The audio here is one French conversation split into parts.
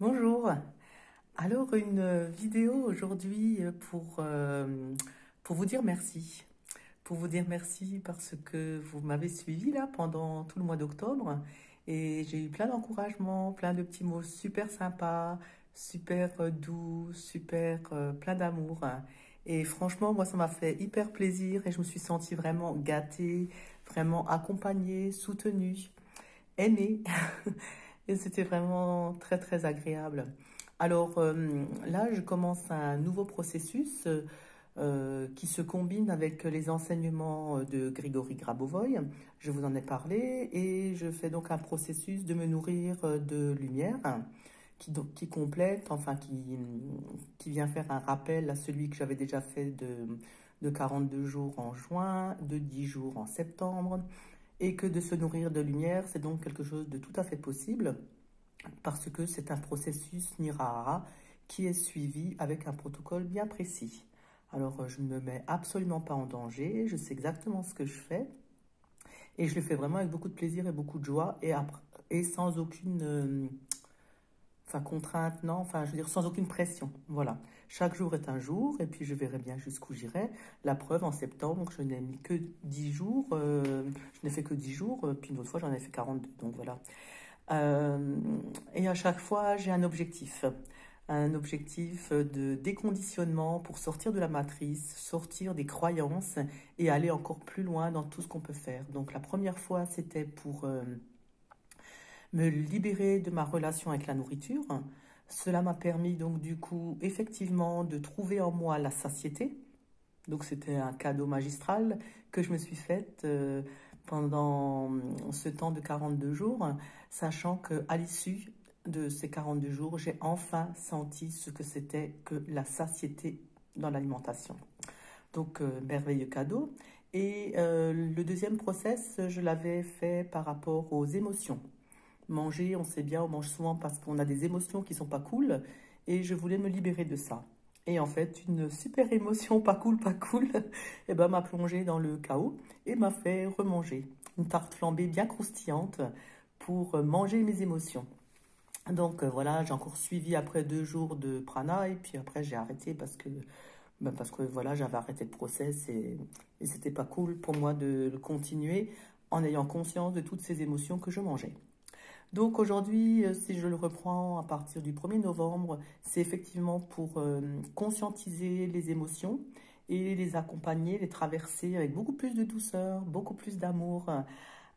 Bonjour. Alors, une vidéo aujourd'hui pour vous dire merci. Pour vous dire merci parce que vous m'avez suivi là pendant tout le mois d'octobre et j'ai eu plein d'encouragements, plein de petits mots super sympas, super doux, super plein d'amour. Et franchement, moi, ça m'a fait hyper plaisir et je me suis sentie vraiment gâtée, vraiment accompagnée, soutenue, aimée. Et c'était vraiment très très agréable. Alors là, je commence un nouveau processus qui se combine avec les enseignements de Grigory Grabovoy. Je vous en ai parlé et je fais donc un processus de me nourrir de lumière qui complète, qui vient faire un rappel à celui que j'avais déjà fait de 42 jours en juin, de 10 jours en septembre, et que de se nourrir de lumière, c'est donc quelque chose de tout à fait possible parce que c'est un processus Nirara qui est suivi avec un protocole bien précis. Alors, je ne me mets absolument pas en danger, je sais exactement ce que je fais et je le fais vraiment avec beaucoup de plaisir et beaucoup de joie et sans aucune contrainte, non, je veux dire sans aucune pression. Voilà. Chaque jour est un jour et puis je verrai bien jusqu'où j'irai. La preuve, en septembre, je n'ai mis que 10 jours, je n'ai fait que 10 jours, puis une autre fois j'en ai fait 42, donc voilà. Euh, et à chaque fois, j'ai un objectif de déconditionnement pour sortir de la matrice, sortir des croyances et aller encore plus loin dans tout ce qu'on peut faire. Donc la première fois, c'était pour me libérer de ma relation avec la nourriture. Cela m'a permis donc du coup effectivement de trouver en moi la satiété. Donc c'était un cadeau magistral que je me suis fait pendant ce temps de 42 jours, sachant qu'à l'issue de ces 42 jours, j'ai enfin senti ce que c'était que la satiété dans l'alimentation. Donc merveilleux cadeau. Et le deuxième process, je l'avais fait par rapport aux émotions. Manger, on sait bien, on mange souvent parce qu'on a des émotions qui sont pas cool et je voulais me libérer de ça. Et en fait, une super émotion pas cool, eh ben, m'a plongé dans le chaos et m'a fait remanger une tarte flambée bien croustillante pour manger mes émotions. Donc voilà, j'ai encore suivi après 2 jours de prana et puis après j'ai arrêté parce que voilà, j'avais arrêté le process et c'était pas cool pour moi de le continuer en ayant conscience de toutes ces émotions que je mangeais. Donc aujourd'hui, si je le reprends à partir du 1er novembre, c'est effectivement pour conscientiser les émotions et les accompagner, les traverser avec beaucoup plus de douceur, beaucoup plus d'amour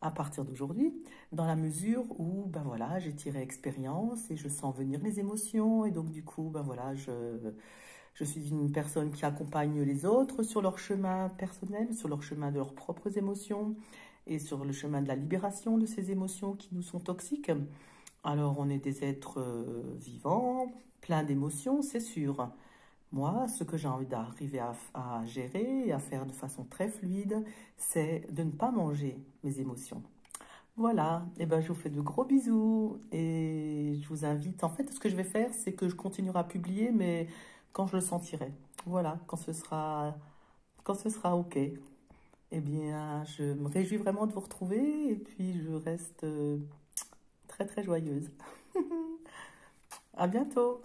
à partir d'aujourd'hui, dans la mesure où ben voilà, j'ai tiré expérience et je sens venir les émotions et donc du coup, ben voilà, je suis une personne qui accompagne les autres sur leur chemin personnel, sur leur chemin de leurs propres émotions et sur le chemin de la libération de ces émotions qui nous sont toxiques. Alors, on est des êtres vivants, pleins d'émotions, c'est sûr. Moi, ce que j'ai envie d'arriver à gérer et à faire de façon très fluide, c'est de ne pas manger mes émotions. Voilà, et ben je vous fais de gros bisous et je vous invite. En fait, ce que je vais faire, c'est que je continuerai à publier, mais quand je le sentirai. Voilà, quand ce sera OK. Eh bien, je me réjouis vraiment de vous retrouver et puis je reste très très joyeuse. À bientôt.